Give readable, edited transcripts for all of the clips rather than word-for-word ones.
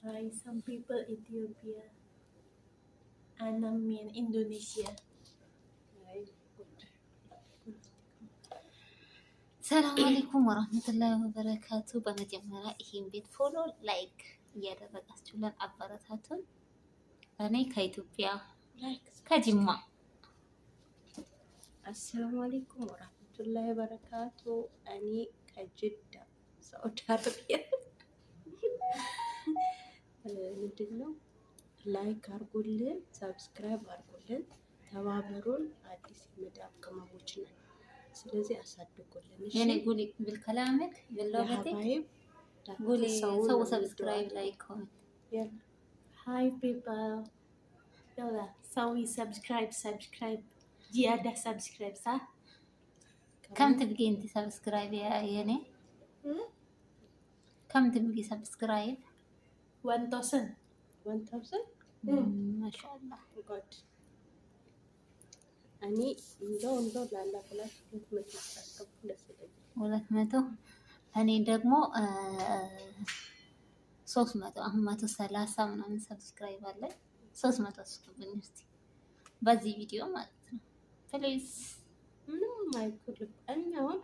Hi, some people Ethiopia and I'm in Indonesia. ሰላም አለይኩም ወራህመቱላሂ ወበረካቱ። በመጀመሪያ ይሄን ቤት ፎሎ ላይክ እያደረጋችሁልን አበረታቱን። እኔ ከኢትዮጵያ ከጅማ። አሰላሙ አለይኩም ወራህመቱላሂ ወበረካቱ። እኔ ከጅዳ ሳውዲ አረቢያ። ምንድን ነው ላይክ አርጉልን፣ ሰብስክራይብ አርጉልን፣ ተባበሩን። አዲስ የመዳብ ቅመሞች ነን። ስለዚህ አሳድጉልን። እሺ የኔ ጉሊ بالكلامك باللغتك قولي سووا سبسكرايب لايك كومنت. يلا هاي people يلا سوي سبسكرايب زيادة سبسكرايب صح؟ كم تبقي انت سبسكرايب يا يني؟ كم تبقي سبسكرايب؟ 1000 ما شاء الله. ጉድ እኔ እንደው ላላ ብላችሁ 200 አስገቡ ደስ ይለኛል። 200 እኔ ደግሞ 300 አሁን 130 ምናምን ሰብስክራይብ አለኝ። 300 አስገቡኝ እስቲ በዚህ ቪዲዮ ማለት ነው ፕሊዝ። ምንም አይኩልም። እኛ አሁን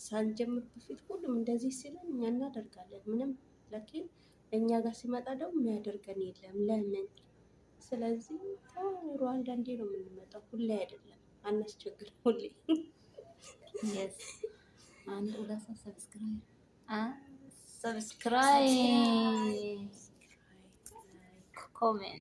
ሳንጀምር በፊት ሁሉም እንደዚህ ሲለን እኛ እናደርጋለን። ምንም ለኪን እኛ ጋር ሲመጣ ደግሞ የሚያደርገን የለም። ለምን? ስለዚህ ተዋሩ። አንዳንዴ ነው የምንመጣው፣ ሁሌ አይደለም። አናስቸግር ሁሌ። የስ አንድ 200 ሰብስክራይብ ኮሜንት